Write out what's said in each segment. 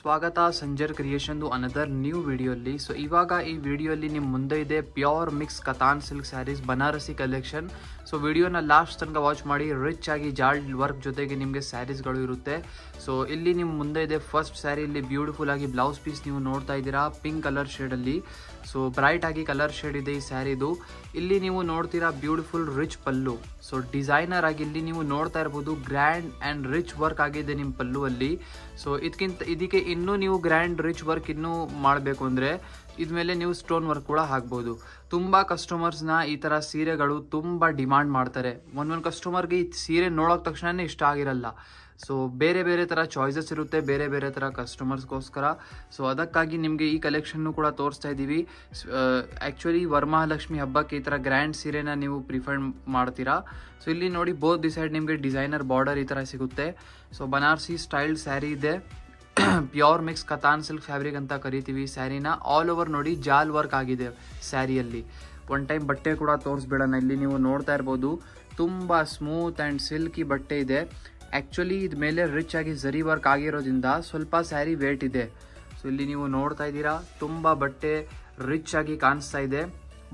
ಸ್ವಾಗತ Sanjar creation another new ವಿಡಿಯೋಲಿ. So ಇವಾಗ ಈ ವಿಡಿಯೋಲಿ ನಿಮ್ಮ ಮುಂದೆ ಇದೆ pure mix katan silk sarees Banarasi collection. So ವಿಡಿಯೋನ ಲಾಸ್ಟ್ ತನಕ ವಾಚ್ ಮಾಡಿ. ರಿಚ್ ಆಗಿ ಜಾಲ್ಡ್ ವರ್ಕ್ ಜೊತೆಗೆ ನಿಮಗೆ ಸ್ಯಾರೀಸ್ಗಳು ಇರುತ್ತೆ. ಸೊ ಇಲ್ಲಿ ನಿಮ್ಮ ಮುಂದೆ ಇದೆ ಫಸ್ಟ್ ಸ್ಯಾರಿ. ಇಲ್ಲಿ ಬ್ಯೂಟಿಫುಲ್ ಆಗಿ ಬ್ಲೌಸ್ ಪೀಸ್ ನೀವು ನೋಡ್ತಾ ಇದ್ದೀರಾ ಪಿಂಕ್ ಕಲರ್ ಶೇಡಲ್ಲಿ. ಸೊ ಬ್ರೈಟ್ ಆಗಿ ಕಲರ್ ಶೇಡ್ ಇದೆ ಈ ಸ್ಯಾರಿದು. ಇಲ್ಲಿ ನೀವು ನೋಡ್ತೀರಾ ಬ್ಯೂಟಿಫುಲ್ ರಿಚ್ ಪಲ್ಲು. ಸೊ ಡಿಸೈನರ್ ಆಗಿ ಇಲ್ಲಿ ನೀವು ನೋಡ್ತಾ ಇರ್ಬೋದು ಗ್ರ್ಯಾಂಡ್ ಆ್ಯಂಡ್ ರಿಚ್ ವರ್ಕ್ ಆಗಿದೆ ನಿಮ್ಮ ಪಲ್ಲುವಲ್ಲಿ. ಸೊ ಇದಕ್ಕೆ ಇನ್ನೂ ನೀವು ಗ್ರ್ಯಾಂಡ್ ರಿಚ್ ವರ್ಕ್ ಇನ್ನೂ ಮಾಡಬೇಕು ಅಂದರೆ ಇದ್ಮೇಲೆ ನೀವು ಸ್ಟೋನ್ ವರ್ಕ್ ಕೂಡ ಹಾಕ್ಬೋದು. ತುಂಬ ಕಸ್ಟಮರ್ಸ್ನ ಈ ಥರ ಸೀರೆಗಳು ತುಂಬ ಡಿಮಾಂಡ್ ಮಾಡ್ತಾರೆ. ಒಂದೊಂದು ಕಸ್ಟಮರ್ಗೆ ಈ ಸೀರೆ ನೋಡೋಕೆ ತಕ್ಷಣವೇ ಇಷ್ಟ ಆಗಿರಲ್ಲ. ಸೊ ಬೇರೆ ಬೇರೆ ಥರ ಚಾಯ್ಸಸ್ ಇರುತ್ತೆ ಬೇರೆ ಬೇರೆ ಥರ ಕಸ್ಟಮರ್ಸ್ಗೋಸ್ಕರ. ಸೊ ಅದಕ್ಕಾಗಿ ನಿಮಗೆ ಈ ಕಲೆಕ್ಷನ್ನು ಕೂಡ ತೋರಿಸ್ತಾ ಇದ್ದೀವಿ. ಆ್ಯಕ್ಚುಲಿ ವರಮಹಾಲಕ್ಷ್ಮಿ ಹಬ್ಬಕ್ಕೆ ಈ ಥರ ಗ್ರ್ಯಾಂಡ್ ಸೀರೆನ ನೀವು ಪ್ರಿಫರ್ ಮಾಡ್ತೀರಾ. ಸೊ ಇಲ್ಲಿ ನೋಡಿ ಬೋತ್ ದಿ ಸೈಡ್ ನಿಮಗೆ ಡಿಸೈನರ್ ಬಾರ್ಡರ್ ಈ ಥರ ಸಿಗುತ್ತೆ. ಸೊ ಬನಾರಸಿ ಸ್ಟೈಲ್ ಸ್ಯಾರಿ ಇದೆ. Pure mix katan silk fabric ಅಂತ ಕರಿತೀವಿ ಸ್ಯಾರಿನ. ಆಲ್ ಓವರ್ ನೋಡಿ ಜಾಲ್ ವರ್ಕ್ ಆಗಿದೆ ಸ್ಯಾರಿಯಲ್ಲಿ. ಒನ್ ಟೈಮ್ ಬಟ್ಟೆ ಕೂಡ ತೋರಿಸ್ಬೇಡಣ. ಇಲ್ಲಿ ನೀವು ನೋಡ್ತಾ ಇರ್ಬೋದು ತುಂಬ ಸ್ಮೂತ್ ಆ್ಯಂಡ್ ಸಿಲ್ಕಿ ಬಟ್ಟೆ ಇದೆ. ಆ್ಯಕ್ಚುಲಿ ಇದ ಮೇಲೆ ರಿಚ್ ಆಗಿ ಝರಿ ವರ್ಕ್ ಆಗಿರೋದ್ರಿಂದ ಸ್ವಲ್ಪ ಸ್ಯಾರಿ ವೇಟ್ ಇದೆ. ಸೊ ಇಲ್ಲಿ ನೀವು ನೋಡ್ತಾ ಇದ್ದೀರಾ ತುಂಬ ಬಟ್ಟೆ ರಿಚ್ ಆಗಿ ಕಾಣಿಸ್ತಾ ಇದೆ.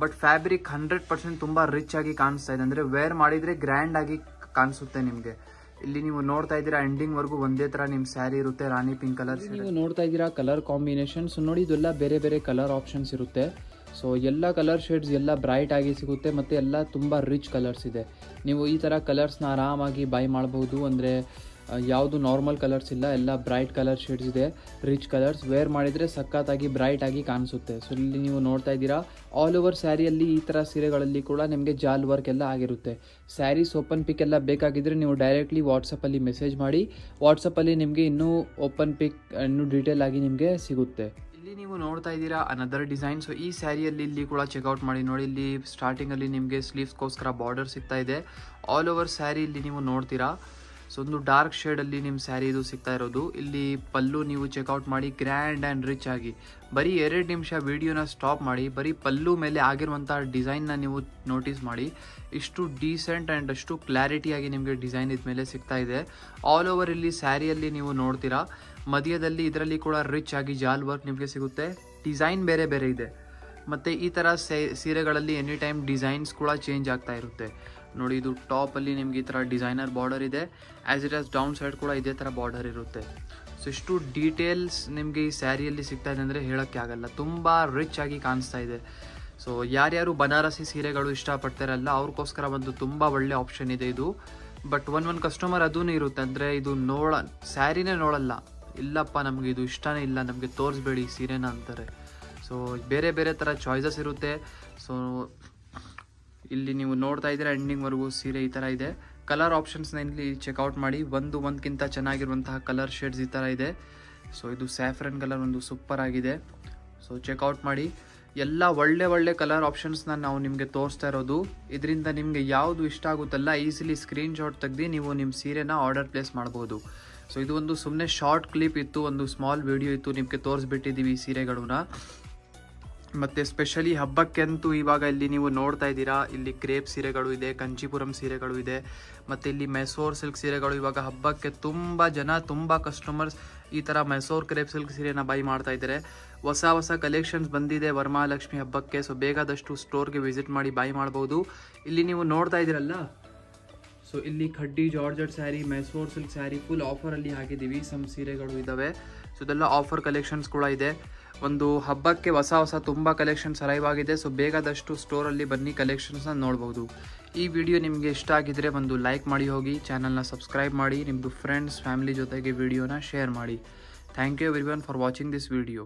ಬಟ್ ಫ್ಯಾಬ್ರಿಕ್ 100% ತುಂಬ ರಿಚ್ ಆಗಿ ಕಾಣಿಸ್ತಾ ಇದೆ. ಅಂದರೆ ವೇರ್ ಮಾಡಿದರೆ ಗ್ರ್ಯಾಂಡ್ ಆಗಿ ಕಾಣಿಸುತ್ತೆ ನಿಮಗೆ. ಇಲ್ಲಿ ನೀವು ನೋಡ್ತಾ ಇದ್ದೀರಾ ಎಂಡಿಂಗ್ ವರ್ಗು ಒಂದೇ ತರ ನಿಮ್ ಸ್ಯಾರಿ ಇರುತ್ತೆ ರಾಣಿ ಪಿಂಕ್ ಕಲರ್. ನೀವು ನೋಡ್ತಾ ಇದ್ದೀರಾ ಕಲರ್ ಕಾಂಬಿನೇಷನ್ಸ್ ನೋಡಿ. ಇದೆಲ್ಲ ಬೇರೆ ಬೇರೆ ಕಲರ್ ಆಪ್ಷನ್ಸ್ ಇರುತ್ತೆ. ಸೊ ಎಲ್ಲ ಕಲರ್ ಶೇಡ್ಸ್ ಎಲ್ಲ ಬ್ರೈಟ್ ಆಗಿ ಸಿಗುತ್ತೆ ಮತ್ತು ಎಲ್ಲ ತುಂಬ ರಿಚ್ ಕಲರ್ಸ್ ಇದೆ. ನೀವು ಈ ಥರ ಕಲರ್ಸ್ನ ಆರಾಮಾಗಿ ಬೈ ಮಾಡಬಹುದು. ಅಂದರೆ ಯಾವುದು ನಾರ್ಮಲ್ ಕಲರ್ಸ್ ಇಲ್ಲ, ಎಲ್ಲ ಬ್ರೈಟ್ ಕಲರ್ ಶೇಡ್ಸ್ ಇದೆ, ರಿಚ್ ಕಲರ್ಸ್. ವೇರ್ ಮಾಡಿದರೆ ಸಖತ್ತಾಗಿ ಬ್ರೈಟ್ ಆಗಿ ಕಾಣಿಸುತ್ತೆ. ಸೊ ಇಲ್ಲಿ ನೀವು ನೋಡ್ತಾ ಇದ್ದೀರಾ ಆಲ್ ಓವರ್ ಸ್ಯಾರಿಯಲ್ಲಿ ಈ ಥರ ಸೀರೆಗಳಲ್ಲಿ ಕೂಡ ನಿಮಗೆ ಜಾಲ್ ವರ್ಕ್ ಎಲ್ಲ ಆಗಿರುತ್ತೆ. ಸ್ಯಾರೀಸ್ ಓಪನ್ ಪಿಕ್ ಎಲ್ಲ ಬೇಕಾಗಿದ್ದರೆ ನೀವು ಡೈರೆಕ್ಟ್ಲಿ ವಾಟ್ಸಪ್ಪಲ್ಲಿ ಮೆಸೇಜ್ ಮಾಡಿ. ವಾಟ್ಸಪ್ಪಲ್ಲಿ ನಿಮಗೆ ಇನ್ನೂ ಓಪನ್ ಪಿಕ್ ಇನ್ನೂ ಡೀಟೇಲ್ ಆಗಿ ನಿಮಗೆ ಸಿಗುತ್ತೆ. ಇಲ್ಲಿ ನೀವು ನೋಡ್ತಾ ಇದ್ದೀರಾ ಅನದರ್ ಡಿಸೈನ್. ಸೊ ಈ ಸ್ಯಾರಿಯಲ್ಲಿ ಇಲ್ಲಿ ಕೂಡ ಚೆಕ್ಔಟ್ ಮಾಡಿ ನೋಡಿ. ಇಲ್ಲಿ ಸ್ಟಾರ್ಟಿಂಗಲ್ಲಿ ನಿಮಗೆ ಸ್ಲೀವ್ಸ್ಗೋಸ್ಕರ ಬಾರ್ಡರ್ ಸಿಗ್ತಾ ಇದೆ. ಆಲ್ ಓವರ್ ಸ್ಯಾರಿ ಇಲ್ಲಿ ನೀವು ನೋಡ್ತೀರಾ. ಸೊ ಒಂದು ಡಾರ್ಕ್ ಶೇಡಲ್ಲಿ ನಿಮ್ಮ ಸ್ಯಾರಿ ಇದು ಸಿಗ್ತಾ ಇರೋದು. ಇಲ್ಲಿ ಪಲ್ಲು ನೀವು ಚೆಕ್ಔಟ್ ಮಾಡಿ ಗ್ರ್ಯಾಂಡ್ ಆ್ಯಂಡ್ ರಿಚ್ ಆಗಿ. ಬರೀ 2 ನಿಮಿಷ ವಿಡಿಯೋನ ಸ್ಟಾಪ್ ಮಾಡಿ ಬರೀ ಪಲ್ಲು ಮೇಲೆ ಆಗಿರುವಂಥ ಡಿಸೈನ್ನ ನೀವು ನೋಟಿಸ್ ಮಾಡಿ. ಇಷ್ಟು ಡೀಸೆಂಟ್ ಆ್ಯಂಡ್ ಅಷ್ಟು ಕ್ಲಾರಿಟಿಯಾಗಿ ನಿಮಗೆ ಡಿಸೈನ್ ಇದ್ಮೇಲೆ ಸಿಗ್ತಾ ಇದೆ. ಆಲ್ ಓವರ್ ಇಲ್ಲಿ ಸ್ಯಾರಿಯಲ್ಲಿ ನೀವು ನೋಡ್ತೀರಾ ಮಧ್ಯದಲ್ಲಿ ಇದರಲ್ಲಿ ಕೂಡ ರಿಚ್ ಆಗಿ ಜಾಲ್ ವರ್ಕ್ ನಿಮಗೆ ಸಿಗುತ್ತೆ. ಡಿಸೈನ್ ಬೇರೆ ಬೇರೆ ಇದೆ. ಮತ್ತು ಈ ಥರ ಸೀರೆಗಳಲ್ಲಿ ಎನಿ ಟೈಮ್ ಡಿಸೈನ್ಸ್ ಕೂಡ ಚೇಂಜ್ ಆಗ್ತಾ ಇರುತ್ತೆ ನೋಡಿ. ಇದು ಟಾಪಲ್ಲಿ ನಿಮ್ಗೆ ಈ ಥರ ಡಿಸೈನರ್ ಬಾರ್ಡರ್ ಇದೆ. As it as down side ಕೂಡ ಇದೇ ಥರ ಬಾರ್ಡರ್ ಇರುತ್ತೆ. ಸೊ ಇಷ್ಟು ಡೀಟೇಲ್ಸ್ ನಿಮಗೆ ಈ ಸ್ಯಾರಿಯಲ್ಲಿ ಸಿಗ್ತಾ ಇದೆ ಅಂದರೆ ಹೇಳೋಕ್ಕೆ ಆಗಲ್ಲ. ತುಂಬ ರಿಚ್ ಆಗಿ ಕಾಣಿಸ್ತಾ ಇದೆ. ಸೊ ಯಾರ್ಯಾರು ಬನಾರಸಿ ಸೀರೆಗಳು ಇಷ್ಟಪಡ್ತಾರಲ್ಲ ಅವ್ರಿಗೋಸ್ಕರ ಒಂದು ತುಂಬ ಒಳ್ಳೆ ಆಪ್ಷನ್ ಇದೆ ಇದು. ಬಟ್ ಒಂದು ಕಸ್ಟಮರ್ ಅದೂ ಇರುತ್ತೆ, ಅಂದರೆ ಇದು ಸ್ಯಾರಿನೇ ನೋಡಲ್ಲ, ಇಲ್ಲಪ್ಪ ನಮಗೆ ಇದು ಇಷ್ಟನೇ ಇಲ್ಲ, ನಮಗೆ ತೋರಿಸ್ಬೇಡಿ ಸೀರೆನ ಅಂತಾರೆ. ಸೊ ಬೇರೆ ಬೇರೆ ಥರ ಚಾಯ್ಸಸ್ ಇರುತ್ತೆ. ಸೊ ಇಲ್ಲಿ ನೀವು ನೋಡ್ತಾ ಇದ್ದೀರಾ ಎಂಡಿಂಗ್ವರೆಗೂ ಸೀರೆ ಈ ಥರ ಇದೆ. ಕಲರ್ ಆಪ್ಷನ್ಸ್ನ ಇಲ್ಲಿ ಚೆಕ್ಔಟ್ ಮಾಡಿ. ಒಂದಕ್ಕಿಂತ ಚೆನ್ನಾಗಿರುವಂತಹ ಕಲರ್ ಶೇಡ್ಸ್ ಈ ಥರ ಇದೆ. ಸೊ ಇದು ಸ್ಯಾಫ್ರನ್ ಕಲರ್ ಒಂದು ಸೂಪರ್ ಆಗಿದೆ. ಸೊ ಚೆಕ್ಔಟ್ ಮಾಡಿ. ಎಲ್ಲ ಒಳ್ಳೆ ಕಲರ್ ಆಪ್ಷನ್ಸ್ನ ನಾವು ನಿಮಗೆ ತೋರಿಸ್ತಾ ಇರೋದು. ಇದರಿಂದ ನಿಮಗೆ ಯಾವುದು ಇಷ್ಟ ಆಗುತ್ತಲ್ಲ ಈಸಿಲಿ ಸ್ಕ್ರೀನ್ಶಾಟ್ ತೆಗೆದು ನೀವು ನಿಮ್ಮ ಸೀರೆನ ಆರ್ಡರ್ ಪ್ಲೇಸ್ ಮಾಡ್ಬೋದು. ಸೊ ಇದು ಒಂದು ಸುಮ್ಮನೆ ಶಾರ್ಟ್ ಕ್ಲಿಪ್ ಇತ್ತು, ಒಂದು ಸ್ಮಾಲ್ ವಿಡಿಯೋ ಇತ್ತು, ನಿಮಗೆ ತೋರಿಸ್ಬಿಟ್ಟಿದ್ದೀವಿ ಈ ಸೀರೆಗಳನ್ನ. ಮತ್ತು ಸ್ಪೆಷಲಿ ಹಬ್ಬಕ್ಕಂತೂ ಇವಾಗ ಇಲ್ಲಿ ನೀವು ನೋಡ್ತಾ ಇದ್ದೀರಾ ಇಲ್ಲಿ ಕ್ರೇಪ್ ಸೀರೆಗಳು ಇದೆ, ಕಂಚಿಪುರಂ ಸೀರೆಗಳು ಇದೆ, ಮತ್ತು ಇಲ್ಲಿ ಮೈಸೂರು ಸಿಲ್ಕ್ ಸೀರೆಗಳು. ಇವಾಗ ಹಬ್ಬಕ್ಕೆ ತುಂಬ ಕಸ್ಟಮರ್ಸ್ ಈ ಥರ ಮೈಸೂರು ಕ್ರೇಪ್ ಸಿಲ್ಕ್ ಸೀರೆನ ಬೈ ಮಾಡ್ತಾ ಇದ್ದಾರೆ. ಹೊಸ ಕಲೆಕ್ಷನ್ಸ್ ಬಂದಿದೆ ವರಮಹಾಲಕ್ಷ್ಮಿ ಹಬ್ಬಕ್ಕೆ. ಸೊ ಬೇಕಾದಷ್ಟು ಸ್ಟೋರ್ಗೆ ವಿಸಿಟ್ ಮಾಡಿ ಬೈ ಮಾಡ್ಬೋದು. ಇಲ್ಲಿ ನೀವು ನೋಡ್ತಾ ಇದ್ದೀರಲ್ಲ, ಸೊ ಇಲ್ಲಿ Khaddi georgette saree, Mysuru silk saree full ಆಫರಲ್ಲಿ ಹಾಕಿದ್ದೀವಿ. ಸಮ್ ಸೀರೆಗಳು ಇದ್ದಾವೆ. ಸೊ ಇದೆಲ್ಲ ಆಫರ್ ಕಲೆಕ್ಷನ್ಸ್ ಕೂಡ ಇದೆ. ಒಂದು ಹಬ್ಬಕ್ಕೆ ಹೊಸ ತುಂಬ ಕಲೆಕ್ಷನ್ಸ್ ಅರೈವ್ ಆಗಿದೆ. ಸೊ ಬೇಕಾದಷ್ಟು ಸ್ಟೋರಲ್ಲಿ ಬನ್ನಿ ಕಲೆಕ್ಷನ್ಸ್ನ ನೋಡ್ಬೋದು. ಈ ವಿಡಿಯೋ ನಿಮಗೆ ಇಷ್ಟ ಆಗಿದ್ರೆ ಒಂದು ಲೈಕ್ ಮಾಡಿ ಹೋಗಿ, ಚಾನಲ್ನ ಸಬ್ಸ್ಕ್ರೈಬ್ ಮಾಡಿ, ನಿಮ್ಮದು ಫ್ರೆಂಡ್ಸ್ ಫ್ಯಾಮಿಲಿ ಜೊತೆಗೆ ವಿಡಿಯೋನ ಶೇರ್ ಮಾಡಿ. Thank you everyone for watching this video.